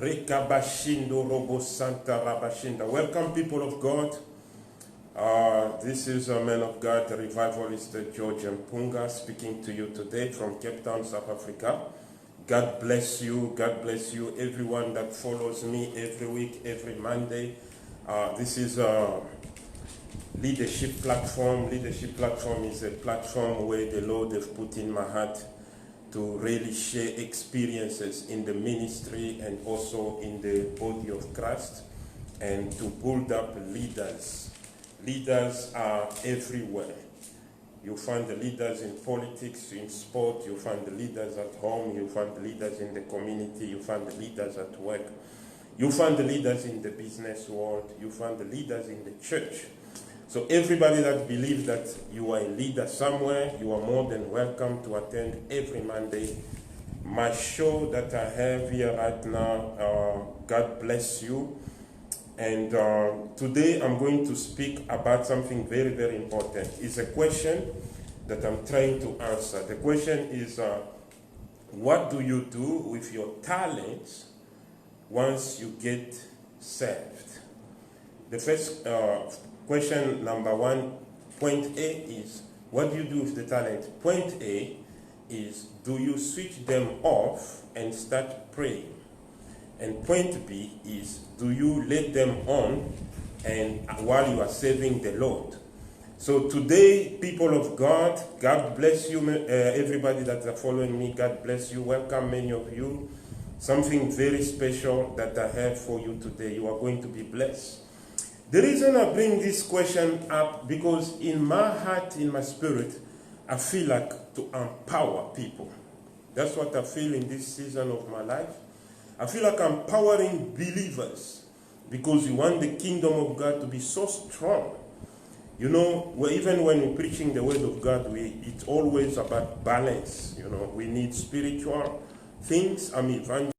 Rekabashindo Robo Santa Rabashinda. Welcome, people of God. This is a man of God, the revivalist George Mpunga, speaking to you today from Cape Town, South Africa. God bless you. God bless you, everyone that follows me every week, every Monday. This is a leadership platform. Leadership platform is a platform where the Lord has put in my heart to really share experiences in the ministry and also in the body of Christ, and to build up leaders. Leaders are everywhere. You find the leaders in politics, in sport, you find the leaders at home, you find the leaders in the community, you find the leaders at work, you find the leaders in the business world, you find the leaders in the church. So everybody that believes that you are a leader somewhere, you are more than welcome to attend every Monday. My show that I have here right now, God bless you. And today I'm going to speak about something very, very important. It's a question that I'm trying to answer. The question is, what do you do with your talents once you get saved? The first question, number one, point A is, what do you do with the talent? Point A is, do you switch them off and start praying? And point B is, do you let them on and while you are serving the Lord? So today, people of God, God bless you, everybody that are following me, God bless you. Welcome, many of you. Something very special that I have for you today. You are going to be blessed. The reason I bring this question up, because in my heart, in my spirit, I feel like to empower people. That's what I feel in this season of my life. I feel like I'm empowering believers, because we want the kingdom of God to be so strong. You know, even when we're preaching the word of God, it's always about balance. You know, we need spiritual things. I'm evangelizing,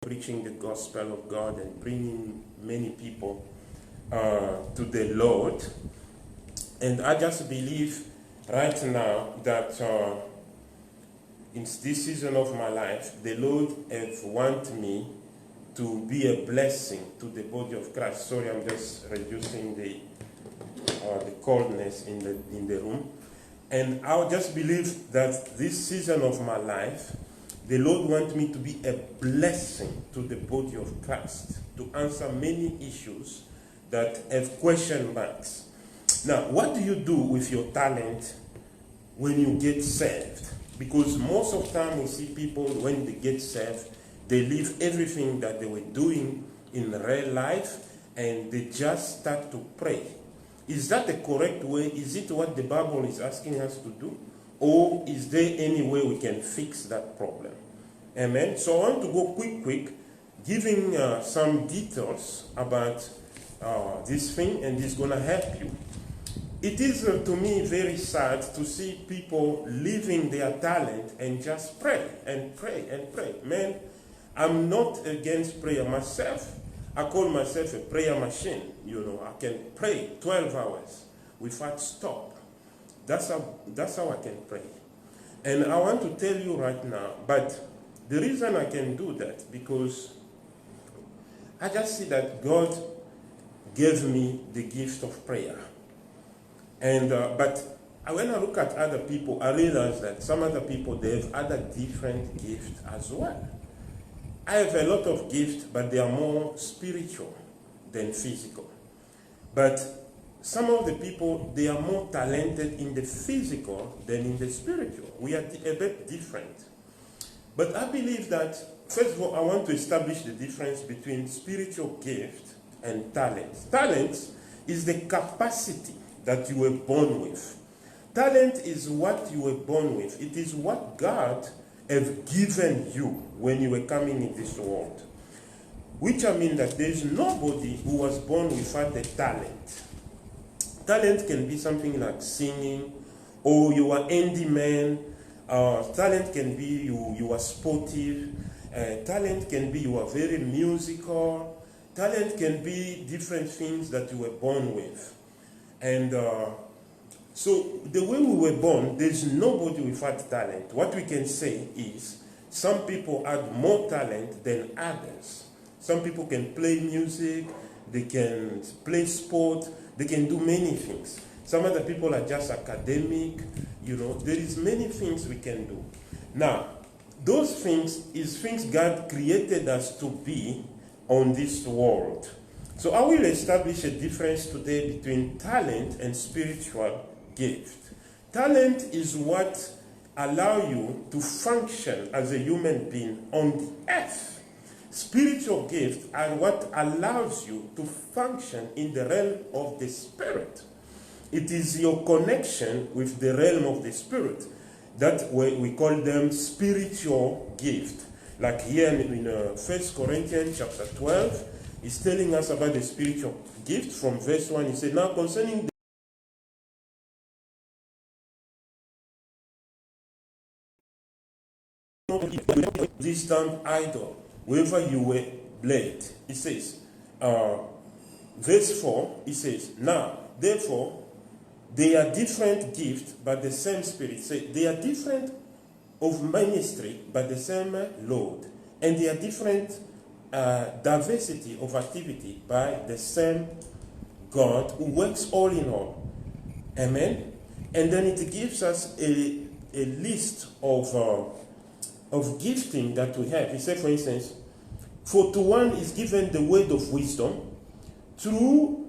preaching the gospel of God and bringing many people to the Lord. And I just believe right now that in this season of my life, the Lord has wanted me to be a blessing to the body of Christ. Sorry, I'm just reducing the coldness in the room. And I just believe that this season of my life, the Lord wants me to be a blessing to the body of Christ, to answer many issues that have question marks. Now, what do you do with your talent when you get saved? Because most of the time we see people, when they get saved, they leave everything that they were doing in real life and they just start to pray. Is that the correct way? Is it what the Bible is asking us to do? Or is there any way we can fix that problem? Amen. So I want to go quick, giving some details about this thing, and it's going to help you. It is to me very sad to see people leaving their talent and just pray and pray and pray. Man, I'm not against prayer myself. I call myself a prayer machine. You know, I can pray 12 hours without stop. That's how I can pray. And I want to tell you right now, but the reason I can do that, because I just see that God gave me the gift of prayer. And but when I look at other people, I realize that some other people, they have other different gifts as well. I have a lot of gifts, but they are more spiritual than physical. But some of the people, they are more talented in the physical than in the spiritual. We are a bit different. But I believe that, first of all, I want to establish the difference between spiritual gift and talents. Talents is the capacity that you were born with. Talent is what you were born with. It is what God has given you when you were coming in this world. Which I mean that there is nobody who was born without a talent. Talent can be something like singing, or you are handyman. Talent can be you are sportive. Talent can be you are very musical. Talent can be different things that you were born with. And so the way we were born, there's nobody without talent. What we can say is Some people have more talent than others. Some people can play music, they can play sport, they can do many things. Some other people are just academic, there is many things we can do. Now, those things is things God created us to be on this world. So I will establish a difference today between talent and spiritual gift. Talent is what allows you to function as a human being on the earth. Spiritual gifts are what allows you to function in the realm of the spirit. It is your connection with the realm of the spirit that we call them spiritual gift. Like here in 1 Corinthians chapter 12, he's telling us about the spiritual gift. From verse 1, he said, now concerning the distant idol, wherever you were led, he says, verse 4, he says, now, therefore, they are different gifts, but the same Spirit. Say, they are different of ministry, but the same Lord. And they are different diversity of activity by the same God who works all in all. Amen? And then it gives us a list of gifting that we have. He said, for instance, for to one is given the word of wisdom through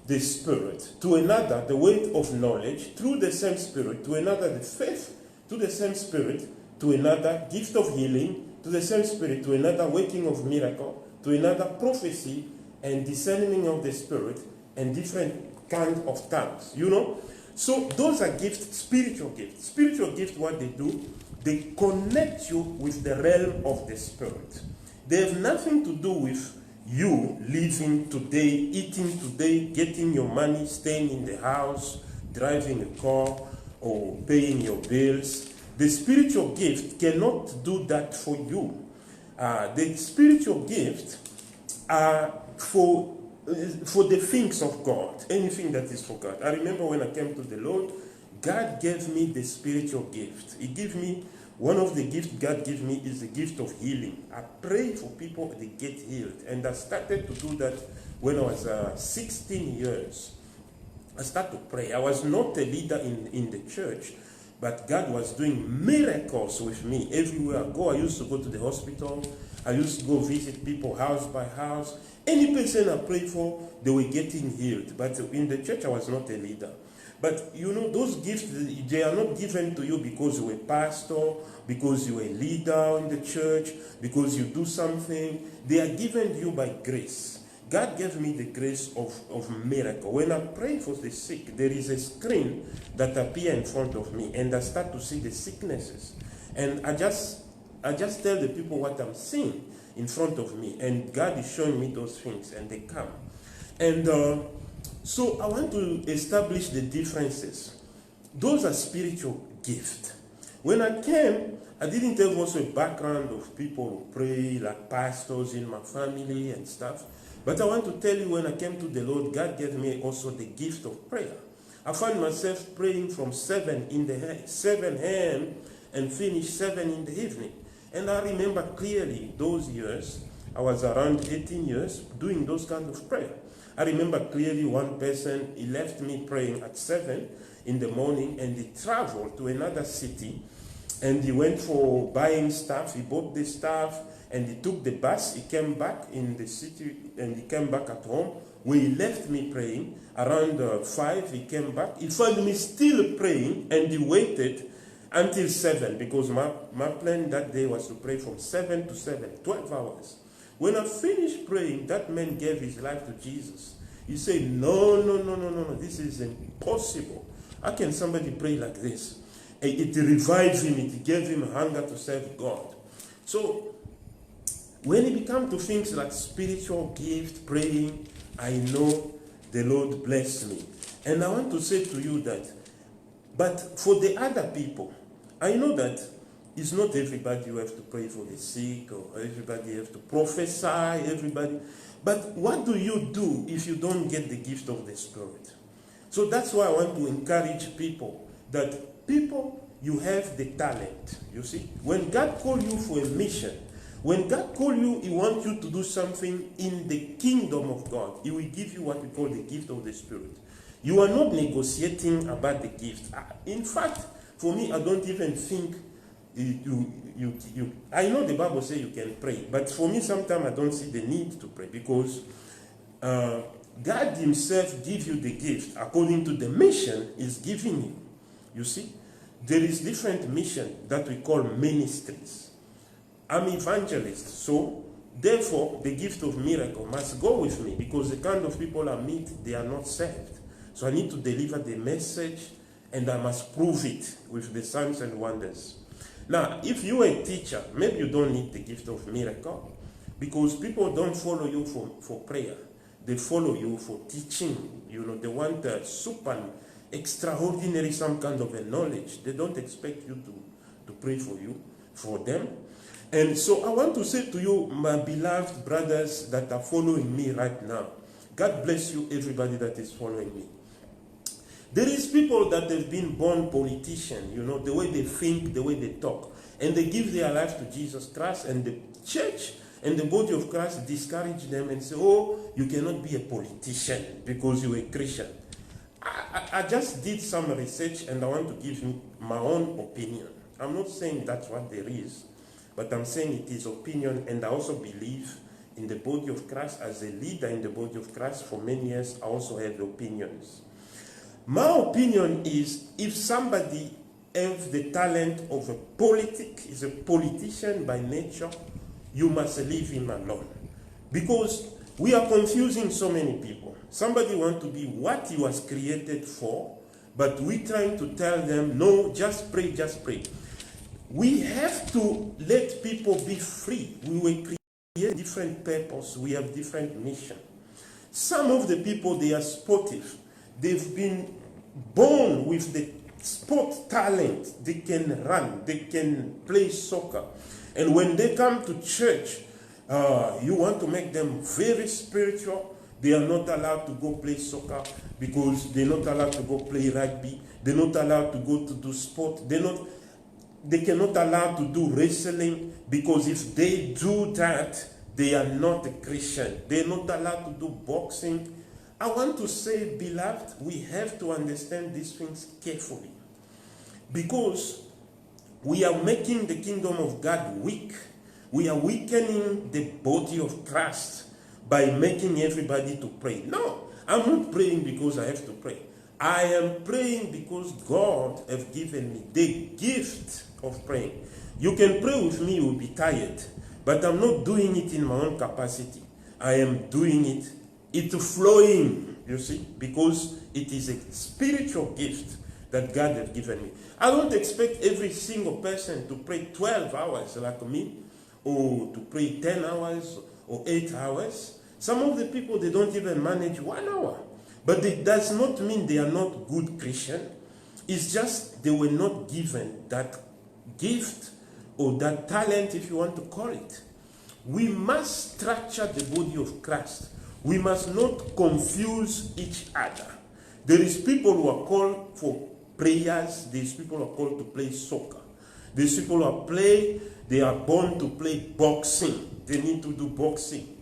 the Spirit, to another the word of knowledge through the same Spirit, to another the faith, to the same Spirit, to another gift of healing, to the same Spirit, to another working of miracle, to another prophecy and discerning of the Spirit, and different kind of tongues. So those are gifts, spiritual gifts. Spiritual gifts, what they do, they connect you with the realm of the Spirit. They have nothing to do with you living today, eating today, getting your money, staying in the house, driving a car, or paying your bills. The spiritual gift cannot do that for you. The spiritual gift are for the things of God, anything that is for God. I remember when I came to the Lord, God gave me the spiritual gift. He gave me, one of the gifts God gave me is the gift of healing. I pray for people, they get healed. And I started to do that when I was 16 years. I started to pray. I was not a leader in the church, but God was doing miracles with me. Everywhere I go, I used to go to the hospital. I used to go visit people house by house. Any person I prayed for, they were getting healed. But in the church, I was not a leader. But those gifts, they are not given to you because you're a pastor, because you're a leader in the church, because you do something. They are given to you by grace. God gave me the grace of miracle. When I pray for the sick, there is a screen that appears in front of me, and I start to see the sicknesses. And I just tell the people what I'm seeing in front of me, and God is showing me those things, and they come. And so I want to establish the differences. Those are spiritual gifts. When I came, I didn't have also a background of people who pray, like pastors in my family and stuff. But I want to tell you, when I came to the Lord, God gave me also the gift of prayer. I found myself praying from 7 a.m. and finish 7 in the evening. And I remember clearly those years, I was around 18 years, doing those kind of prayer. I remember clearly one person, he left me praying at 7 in the morning, and he traveled to another city, and he went for buying stuff. He bought the stuff, and he took the bus. He came back in the city, and he came back at home, where he left me praying. Around 5, he came back. He found me still praying, and he waited until 7, because my plan that day was to pray from 7 to 7, 12 hours. When I finished praying, that man gave his life to Jesus. He said, no, this is impossible. How can somebody pray like this? It revived him, it gave him hunger to serve God. So, when it comes to things like spiritual gift, praying, I know the Lord blessed me. And I want to say to you that, but for the other people, I know that it's not everybody you have to pray for the sick, or everybody have to prophesy, everybody. But what do you do if you don't get the gift of the Spirit? So that's why I want to encourage people, that people you have the talent. You see, when God calls you for a mission, when God calls you, He wants you to do something in the kingdom of God. He will give you what we call the gift of the Spirit. You are not negotiating about the gift. In fact, for me, I don't even think I know the Bible says you can pray, but for me, sometimes I don't see the need to pray, because God Himself gives you the gift according to the mission He's giving you. You see, there is different mission that we call ministries. I'm evangelist, so therefore the gift of miracle must go with me, because the kind of people I meet, they are not saved. So I need to deliver the message, and I must prove it with the signs and wonders. Now, if you're a teacher, maybe you don't need the gift of miracle, because people don't follow you for prayer. They follow you for teaching. You know, they want a super extraordinary, some kind of a knowledge. They don't expect you to pray for them. And so I want to say to you, my beloved brothers that are following me right now, God bless you, everybody that is following me. There is people that have been born politicians, you know, the way they think, the way they talk, and they give their life to Jesus Christ, and the church and the body of Christ discourage them and say, oh, you cannot be a politician because you're a Christian. I just did some research, and I want to give you my own opinion. I'm not saying that's what there is, but I'm saying it is opinion, and I also believe in the body of Christ. As a leader in the body of Christ for many years, I also have opinions. My opinion is, if somebody has the talent of a politic, is a politician by nature, you must leave him alone. Because we are confusing so many people. Somebody wants to be what he was created for, but we're trying to tell them, no, just pray, just pray. We have to let people be free. We will create different purpose. We have different mission. Some of the people, they are sportive. They've been born with the sport talent. They can run. They can play soccer. And when they come to church, you want to make them very spiritual. They are not allowed to go play soccer because they're not allowed to go play rugby. They're not allowed to go to do sport. They cannot allow to do wrestling, because if they do that, they are not a Christian. They're not allowed to do boxing. I want to say, beloved, we have to understand these things carefully, because we are making the kingdom of God weak. We are weakening the body of Christ by making everybody to pray. No, I'm not praying because I have to pray. I am praying because God has given me the gift of praying. You can pray with me, you will be tired, but I'm not doing it in my own capacity. I am doing it, it's flowing, you see, because it is a spiritual gift that God has given me. I don't expect every single person to pray 12 hours like me, or to pray 10 hours or 8 hours. Some of the people, they don't even manage 1 hour. But it does not mean they are not good Christians. It's just they were not given that gift or that talent, if you want to call it. We must structure the body of Christ. We must not confuse each other. There is people who are called for prayers. There's people who are called to play soccer. There's people who they are born to play boxing. They need to do boxing.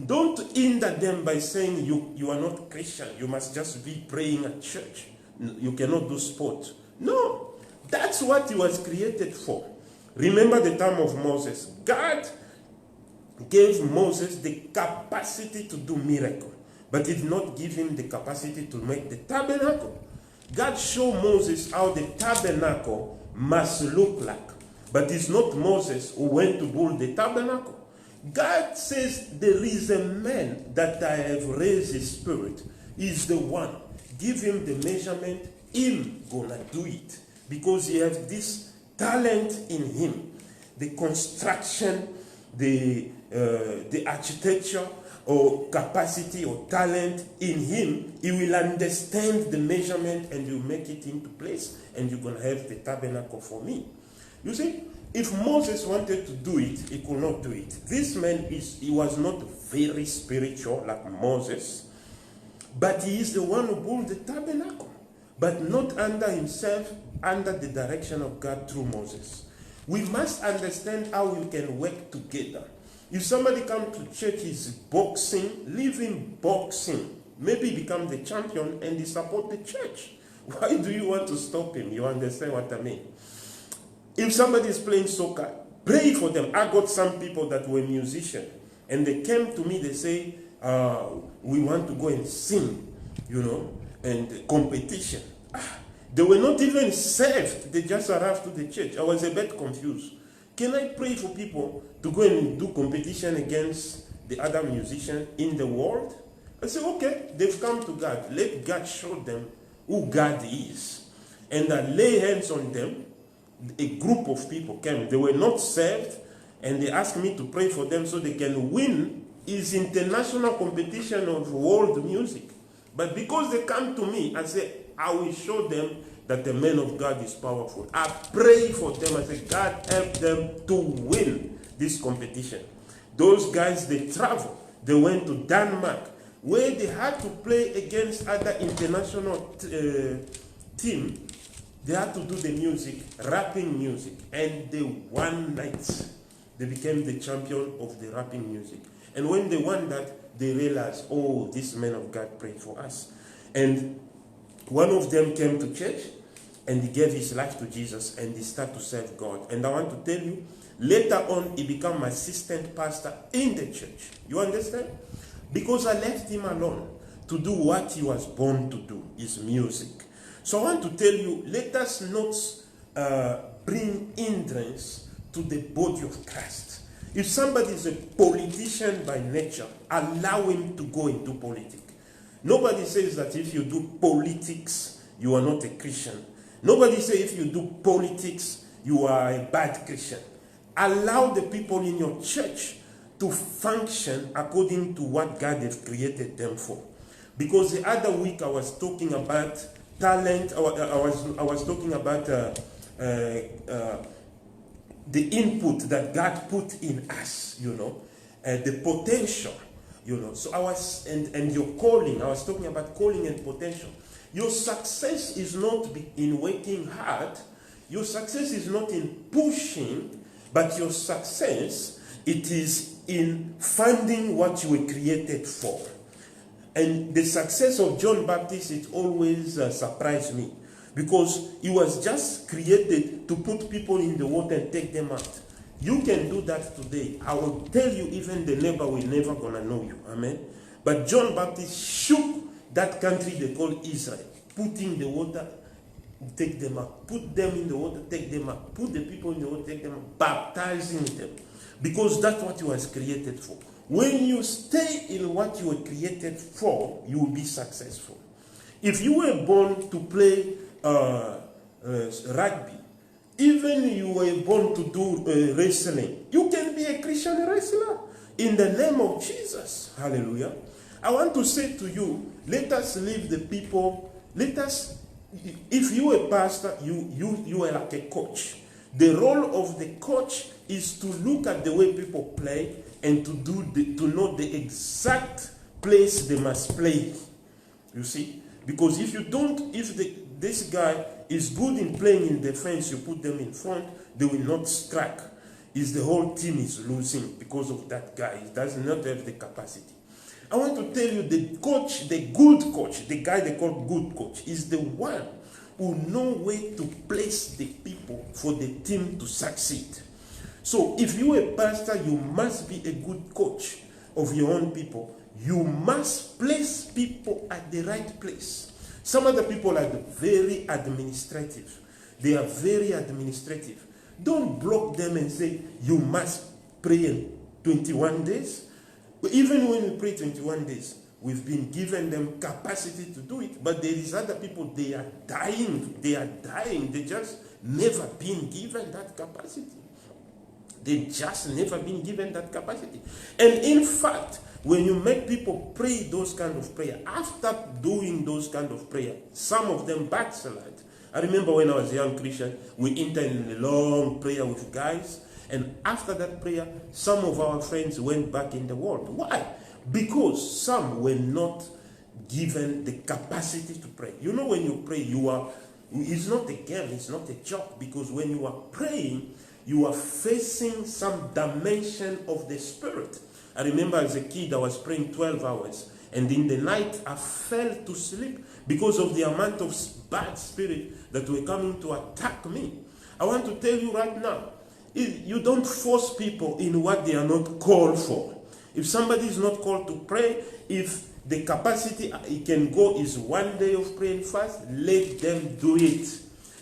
Don't hinder them by saying you are not Christian. You must just be praying at church. You cannot do sport. No, that's what he was created for. Remember the time of Moses. God gave Moses the capacity to do miracle, but he did not give him the capacity to make the tabernacle. God showed Moses how the tabernacle must look like, but it's not Moses who went to build the tabernacle. God says, there is a man that I have raised his spirit. He's the one. Give him the measurement. Him gonna do it. Because he has this talent in him. The construction, the architecture or capacity or talent in him. He will understand the measurement and you make it into place. And you're gonna have the tabernacle for me. You see? If Moses wanted to do it, he could not do it. This man, he was not very spiritual like Moses, but he is the one who built the tabernacle. but not under himself, under the direction of God through Moses. We must understand how we can work together. If somebody comes to church, is boxing, leave him boxing. Maybe become the champion and he support the church. Why do you want to stop him? You understand what I mean? If somebody is playing soccer, pray for them. I got some people that were musicians, and they came to me, they say, we want to go and sing, and competition. They were not even saved. They just arrived to the church. I was a bit confused. Can I pray for people to go and do competition against the other musicians in the world? I said, okay, they've come to God. Let God show them who God is. And I lay hands on them. A group of people came. They were not saved, and they asked me to pray for them so they can win his international competition of world music. But because they come to me, I said, I will show them that the man of God is powerful. I pray for them. I say, God, help them to win this competition. Those guys, they traveled. They went to Denmark, where they had to play against other international team. They had to do the music, rapping music, and they won nights. They became the champion of the rapping music. And when they won that, they realized, oh, this man of God prayed for us. And one of them came to church, and he gave his life to Jesus, and he started to serve God. And I want to tell you, later on, he became assistant pastor in the church. You understand? Because I left him alone to do what he was born to do, his music. So I want to tell you, let us not bring hindrance to the body of Christ. If somebody is a politician by nature, allow him to go into politics. Nobody says that if you do politics, you are not a Christian. Nobody says if you do politics, you are a bad Christian. Allow the people in your church to function according to what God has created them for. Because the other week I was talking about talent. I was talking about the input that God put in us, the potential, So I was, and your calling, I was talking about calling and potential. Your success is not in working hard. Your success is not in pushing, but your success, it is in finding what you were created for. And the success of John Baptist, it always surprised me. Because he was just created to put people in the water and take them out. You can do that today. I will tell you, even the neighbor will never gonna know you. Amen. But John Baptist shook that country they call Israel. Put in the water, take them out. Put them in the water, take them out. Put the people in the water, take them out. Baptizing them. Because that's what you was created for. When you stay in what you were created for, you will be successful. If you were born to play rugby, even you were born to do wrestling, you can be a Christian wrestler in the name of Jesus. Hallelujah. I want to say to you, let us leave the people, if you are a pastor, you are like a coach. The role of the coach is to look at the way people play and to know the exact place they must play. You see? Because if you don't, this guy is good in playing in defense, you put them in front, they will not strike. Is the whole team is losing because of that guy. He does not have the capacity. I want to tell you, the coach, the good coach, the guy they call good coach, is the one who knows where to place the people for the team to succeed. So if you are a pastor, you must be a good coach of your own people. You must place people at the right place. Some other people are very administrative. They are very administrative. Don't block them and say, you must pray in 21 days. Even when we pray 21 days, we've been given them capacity to do it. But there is other people, they are dying. They are dying. They just never been given that capacity. They just never been given that capacity. And in fact, when you make people pray those kind of prayer, after doing those kind of prayer, some of them backslide. I remember when I was a young Christian, we entered in a long prayer with guys, and after that prayer, some of our friends went back in the world. Why? Because some were not given the capacity to pray. You know, when you pray, it's not a game, it's not a joke, because when you are praying, you are facing some dimension of the Spirit. I remember as a kid, I was praying 12 hours, and in the night, I fell to sleep because of the amount of bad spirit that were coming to attack me. I want to tell you right now, you don't force people in what they are not called for. If somebody is not called to pray, if the capacity it can go is 1 day of praying fast, let them do it.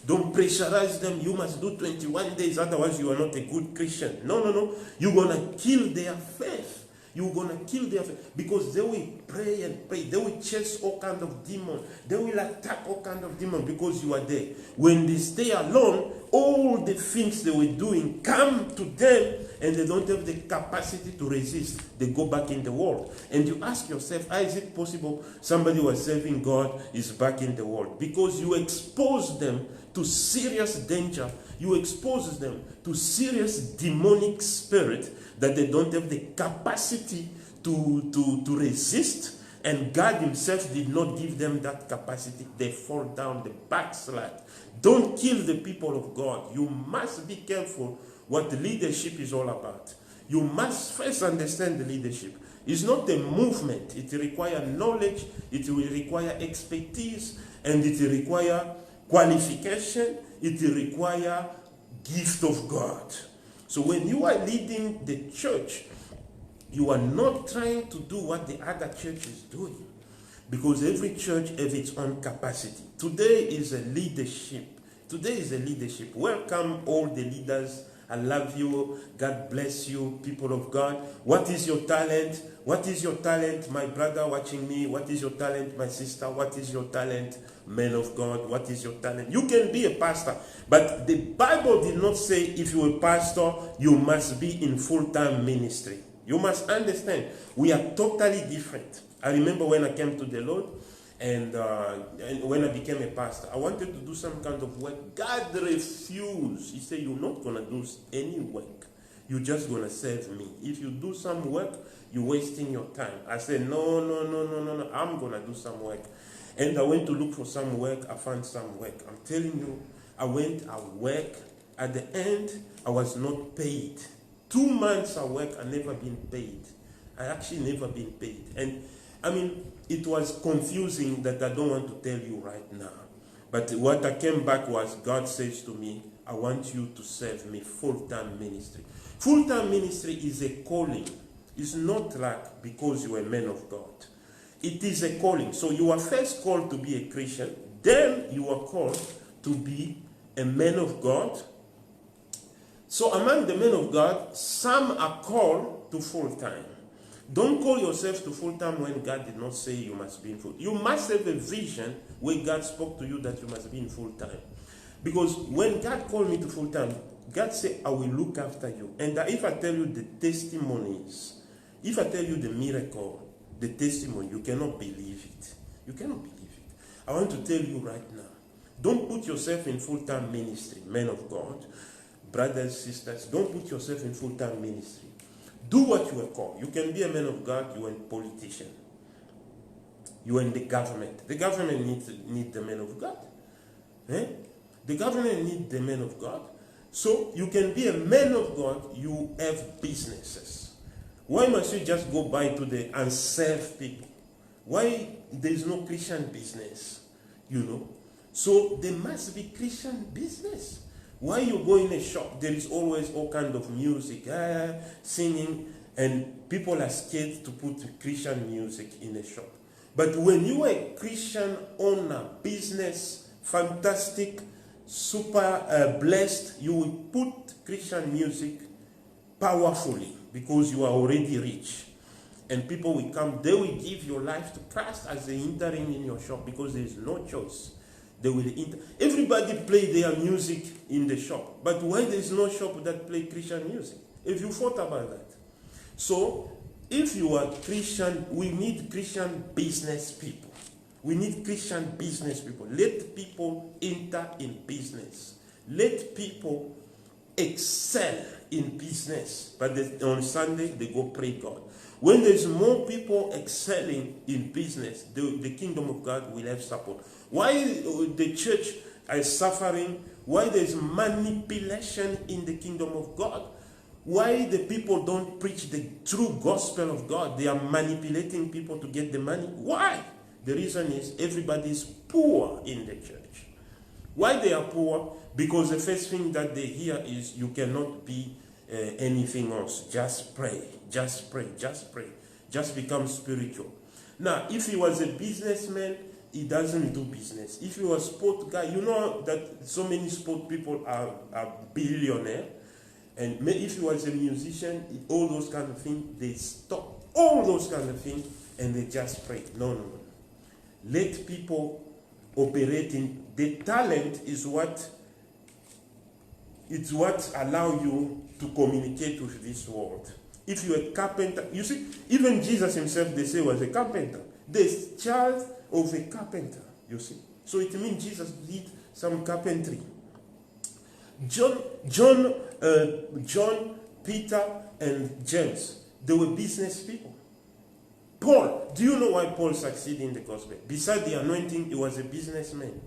Don't pressurize them. You must do 21 days, otherwise you are not a good Christian. No. You're going to kill their faith. You're going to kill their faith, because they will pray and pray. They will chase all kind of demons. They will attack all kind of demons because you are there. When they stay alone, all the things they were doing come to them, and they don't have the capacity to resist. They go back in the world. And you ask yourself, how is it possible somebody who was serving God is back in the world? Because you expose them to serious danger. You expose them to serious demonic spirit that they don't have the capacity to resist. And God himself did not give them that capacity. They fall down, they backslide. Don't kill the people of God. You must be careful what leadership is all about. You must first understand the leadership. It's not a movement. It requires knowledge, it will require expertise, and it will require qualification, it will require gift of God. So when you are leading the church, you are not trying to do what the other church is doing, because every church has its own capacity. Today is a leadership. Welcome all the leaders. I love you. God bless you, people of God. What is your talent? What is your talent, my brother watching me? What is your talent, my sister? What is your talent, man of God? What is your talent? You can be a pastor, but the Bible did not say if you're a pastor, you must be in full-time ministry. You must understand, we are totally different. I remember when I came to the Lord, and when I became a pastor, I wanted to do some kind of work. God refused. He said, you're not going to do any work. You're just going to serve me. If you do some work, you're wasting your time. I said, no. I'm going to do some work. And I went to look for some work. I found some work. I'm telling you, I worked. At the end, I was not paid. 2 months I worked, I never been paid. I actually never been paid. And I mean, it was confusing that I don't want to tell you right now. But what I came back was, God says to me, I want you to serve me full-time ministry. Full-time ministry is a calling. It's not like because you are a man of God. It is a calling. So you are first called to be a Christian. Then you are called to be a man of God. So among the men of God, some are called to full-time. Don't call yourself to full-time when God did not say you must be in full-time. You must have a vision where God spoke to you that you must be in full-time. Because when God called me to full-time, God said, I will look after you. And if I tell you the testimonies, if I tell you the miracle, the testimony, you cannot believe it. You cannot believe it. I want to tell you right now, don't put yourself in full-time ministry, men of God, brothers, sisters, don't put yourself in full-time ministry. Do what you are called. You can be a man of God, you are a politician. You are in the government. The government needs the man of God. The government needs the man of God. So you can be a man of God, you have businesses. Why must you just go by today and serve people? Why there is no Christian business? So there must be Christian business. Why you go in a shop, there is always all kind of music, singing, and people are scared to put Christian music in a shop. But when you are a Christian owner, business, fantastic, super blessed, you will put Christian music powerfully because you are already rich. And people will come, they will give your life to Christ as they entering in your shop because there is no choice. They will everybody play their music in the shop. But why there is no shop that play Christian music? If you thought about that. So, if you are Christian, we need Christian business people. We need Christian business people. Let people enter in business. Let people excel in business, but on Sunday they go pray God. When there's more people excelling in business, the kingdom of God will have support. Why the church is suffering? Why there's manipulation in the kingdom of God? Why the people don't preach the true gospel of God? They are manipulating people to get the money. Why? The reason is everybody is poor in the church. Why they are poor? Because the first thing that they hear is you cannot be anything else. Just pray, just pray, just pray. Just become spiritual. Now, if he was a businessman, he doesn't do business. If he was a sport guy, you know that so many sport people are billionaires. And if he was a musician, all those kind of things, they stop all those kind of things and they just pray. No, no, no. Let people operate in the talent is what allow you to communicate with this world. If you're a carpenter, you see, even Jesus himself, they say, was a carpenter. The child of a carpenter, you see. So it means Jesus did some carpentry. John, Peter, and James, they were business people. Paul, do you know why Paul succeeded in the gospel? Besides the anointing, he was a businessman.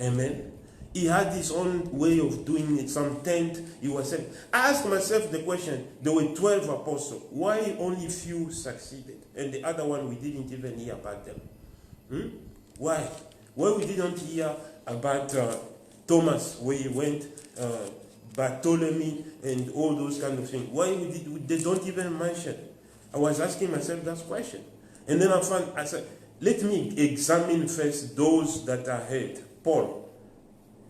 Amen. He had his own way of doing it. Some tent, he was saying. I asked myself the question, there were 12 apostles. Why only few succeeded? And the other one, we didn't even hear about them. Why? Why we didn't hear about Thomas, where he went, Bartholomew, and all those kind of things? Why they don't even mention? I was asking myself that question. And then I said, let me examine first those that I heard. Paul.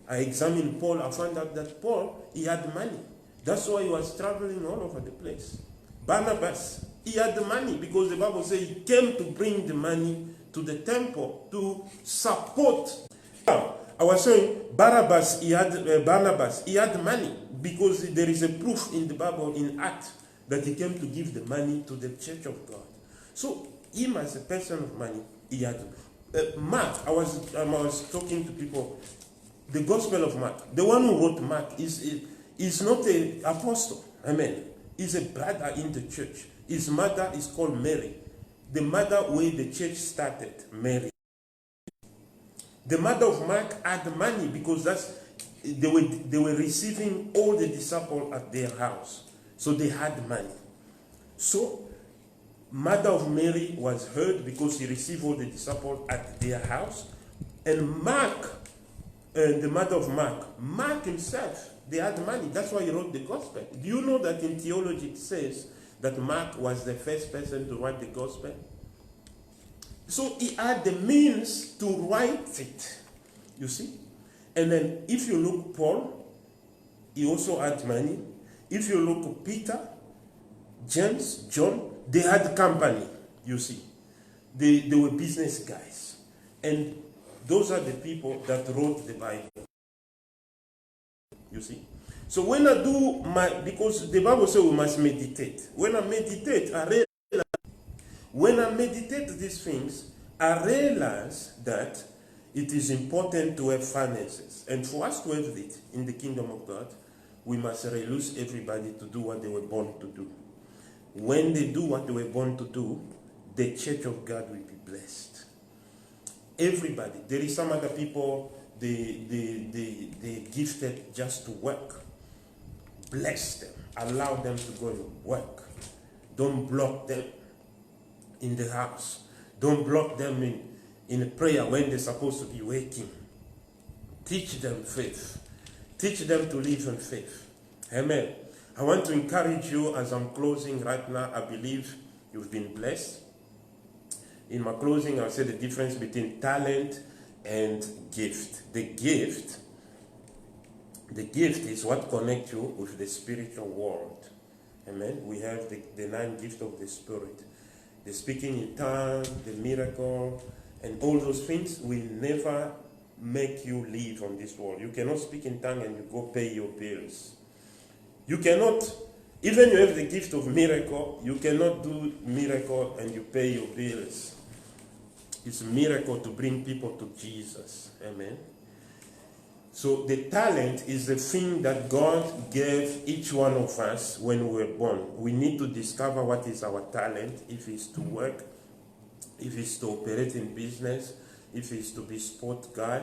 I examined Paul. I found out that Paul, he had money. That's why he was traveling all over the place. Barnabas, he had the money because the Bible says he came to bring the money to the temple to support. Now, I was saying Barnabas, he had money because there is a proof in the Bible in Acts that he came to give the money to the church of God. So him as a person of money, he had. Mark, I was talking to people. The Gospel of Mark, the one who wrote Mark is not an apostle. Amen. He's a brother in the church. His mother is called Mary. The mother where the church started, Mary. The mother of Mark had money because they were receiving all the disciples at their house. So they had money. So mother of Mary was heard because he received all the disciples at their house. And Mark, the mother of Mark himself, they had money. That's why he wrote the gospel. Do you know that in theology it says that Mark was the first person to write the gospel? So he had the means to write it, you see. And then if you look Paul, he also had money. If you look Peter, James, John, they had company, you see. They were business guys. And those are the people that wrote the Bible. You see? So when I do because the Bible says we must meditate. When I meditate, when I meditate these things, I realize that it is important to have finances. And for us to have it in the kingdom of God, we must release everybody to do what they were born to do. When they do what they were born to do, the church of God will be blessed. Everybody. There is some other people, they gifted just to work. Bless them. Allow them to go and work. Don't block them in the house. Don't block them in prayer when they're supposed to be waking. Teach them faith. Teach them to live in faith. Amen. I want to encourage you as I'm closing right now. I believe you've been blessed. In my closing, I'll say the difference between talent and gift. The gift is what connects you with the spiritual world. Amen. We have the 9 gifts of the Spirit. The speaking in tongues, the miracle, and all those things will never make you live on this world. You cannot speak in tongues and you go pay your bills. You cannot, even you have the gift of miracle, you cannot do miracle and you pay your bills. It's a miracle to bring people to Jesus. Amen. So the talent is the thing that God gave each one of us when we were born. We need to discover what is our talent, if it's to work, if it's to operate in business, if it's to be sport guy,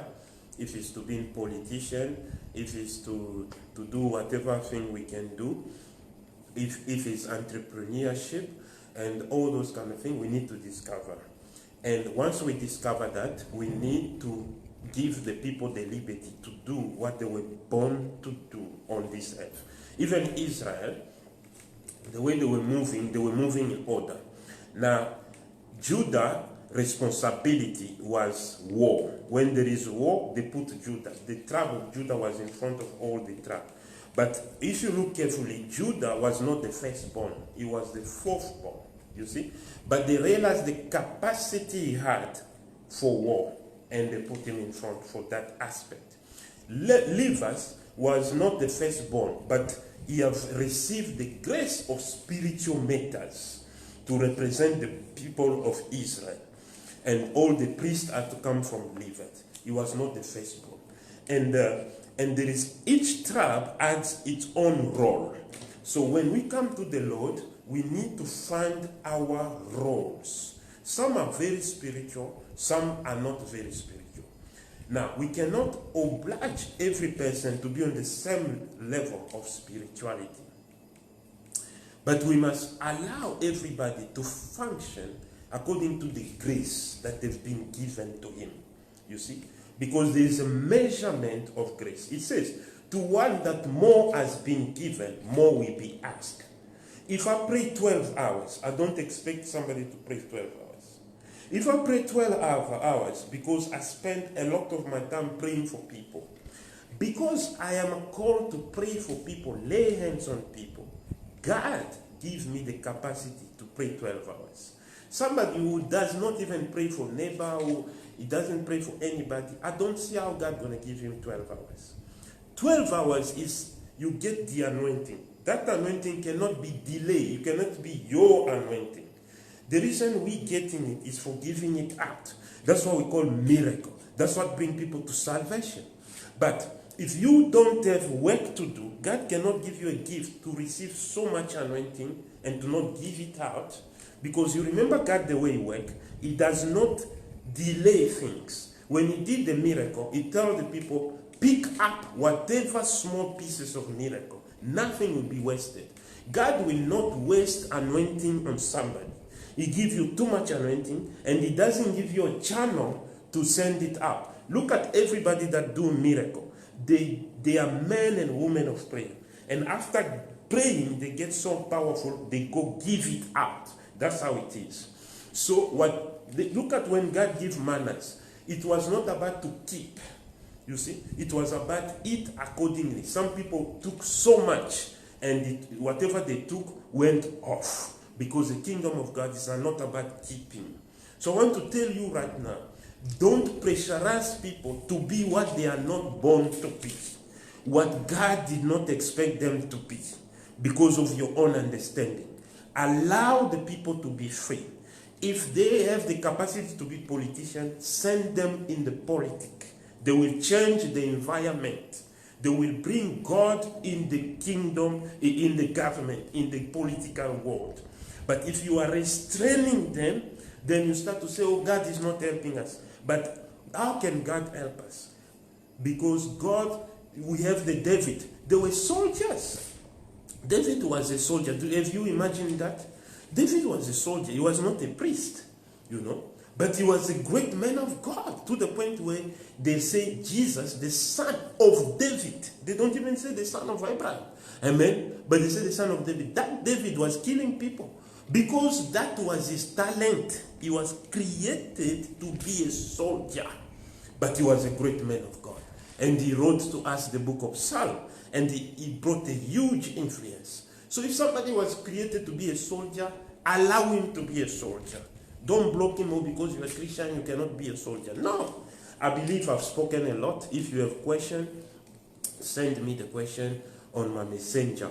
if it's to be a politician, if it's to do whatever thing we can do, if it's entrepreneurship, and all those kind of things we need to discover. And once we discover that, we need to give the people the liberty to do what they were born to do on this earth. Even Israel, the way they were moving in order. Now, Judah responsibility was war. When there is war, they put Judah. The tribe of Judah was in front of all the tribes. But if you look carefully, Judah was not the firstborn. He was the fourthborn, you see. But they realized the capacity he had for war, and they put him in front for that aspect. Levi was not the firstborn, but he has received the grace of spiritual matters to represent the people of Israel. And all the priests had to come from Levi. He was not the firstborn. And there is, each tribe adds its own role. So when we come to the Lord, we need to find our roles. Some are very spiritual, some are not very spiritual. Now, we cannot oblige every person to be on the same level of spirituality. But we must allow everybody to function according to the grace that they've been given to him. You see? Because there is a measurement of grace. It says, to one that more has been given, more will be asked. If I pray 12 hours, I don't expect somebody to pray 12 hours. If I pray 12 hours, because I spend a lot of my time praying for people, because I am called to pray for people, lay hands on people, God gives me the capacity to pray 12 hours. Somebody who does not even pray for neighbor, who he doesn't pray for anybody, I don't see how God going to give him 12 hours. 12 hours is you get the anointing. That anointing cannot be delayed. It cannot be your anointing. The reason we getting it is for giving it out. That's what we call miracle. That's what brings people to salvation. But if you don't have work to do, God cannot give you a gift to receive so much anointing and to not give it out. Because you remember God the way he works, he does not delay things. When he did the miracle, he told the people, pick up whatever small pieces of miracle. Nothing will be wasted. God will not waste anointing on somebody. He gives you too much anointing, and he doesn't give you a channel to send it out. Look at everybody that do miracle. They are men and women of prayer. And after praying, they get so powerful, they go give it out. That's how it is. So look at when God gives manners. It was not about to keep. You see, it was about eat accordingly. Some people took so much, and whatever they took went off. Because the kingdom of God is not about keeping. So I want to tell you right now, don't pressurize people to be what they are not born to be. What God did not expect them to be. Because of your own understanding. Allow the people to be free. If they have the capacity to be politicians, send them in the politics. They will change the environment. They will bring God in the kingdom, in the government, in the political world. But if you are restraining them, then you start to say, oh, God is not helping us. But how can God help us? Because God, we have the David. They were soldiers. David was a soldier. Have you imagined that? David was a soldier. He was not a priest, you know. But he was a great man of God, to the point where they say Jesus, the son of David. They don't even say the son of Abraham. Amen? But they say the son of David. That David was killing people because that was his talent. He was created to be a soldier. But he was a great man of God. And he wrote to us the book of Psalm. And he brought a huge influence. So if somebody was created to be a soldier, allow him to be a soldier. Don't block him, because you're a Christian, you cannot be a soldier. No. I believe I've spoken a lot. If you have questions, send me the question on my messenger.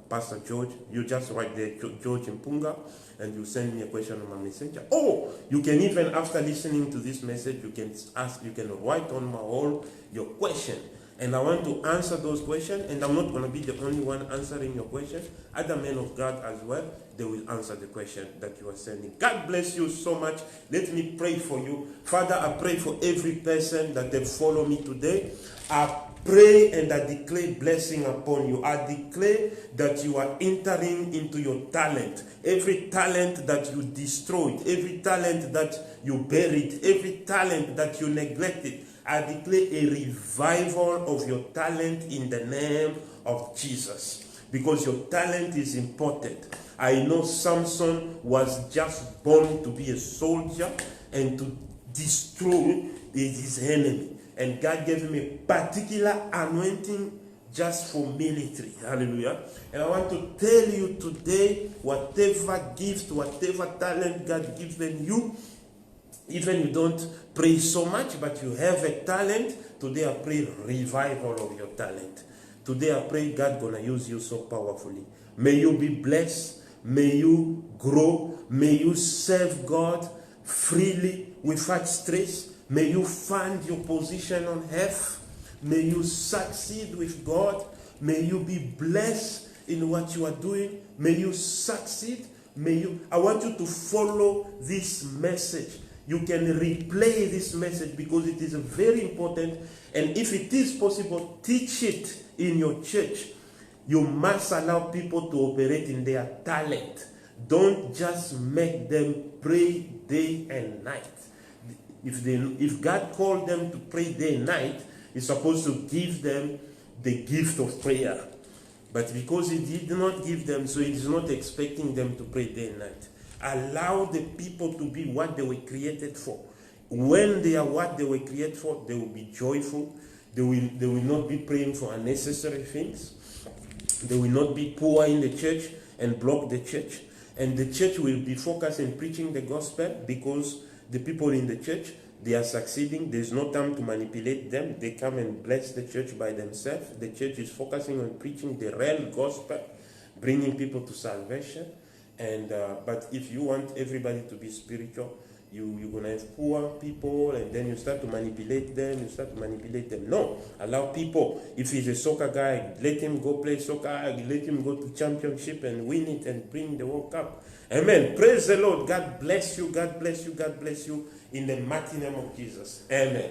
Pastor George, you just write there, George Mpunga, and you send me a question on my messenger. Or you can even, after listening to this message, you can write on my wall your question. And I want to answer those questions, and I'm not going to be the only one answering your question. Other men of God as well, they will answer the question that you are sending. God bless you so much. Let me pray for you. Father, I pray for every person that they follow me today. I pray and I declare blessing upon you. I declare that you are entering into your talent. Every talent that you destroyed, every talent that you buried, every talent that you neglected, I declare a revival of your talent in the name of Jesus. Because your talent is important. I know Samson was just born to be a soldier and to destroy his enemy. And God gave him a particular anointing just for military. Hallelujah. And I want to tell you today, whatever gift, whatever talent God given you, even you don't pray so much, but you have a talent, today I pray revival of your talent. Today I pray God gonna use you so powerfully. May you be blessed. May you grow. May you serve God freely without stress. May you find your position on earth. May you succeed with God. May you be blessed in what you are doing. May you succeed. I want you to follow this message. You can replay this message because it is very important. And if it is possible, teach it in your church. You must allow people to operate in their talent. Don't just make them pray day and night. If God called them to pray day and night, He's supposed to give them the gift of prayer. But because He did not give them, so He's not expecting them to pray day and night. Allow the people to be what they were created for. When they are what they were created for, they will be joyful. They will not be praying for unnecessary things. They will not be poor in the church and block the church. And the church will be focused in preaching the gospel because the people in the church, they are succeeding. There's no time to manipulate them. They come and bless the church by themselves. The church is focusing on preaching the real gospel, bringing people to salvation. And but if you want everybody to be spiritual, you're going to have poor people, and then you start to manipulate them. No, allow people. If he's a soccer guy, let him go play soccer. Let him go to championship and win it and bring the World Cup. Amen. Praise the Lord. God bless you. God bless you. God bless you. In the mighty name of Jesus. Amen.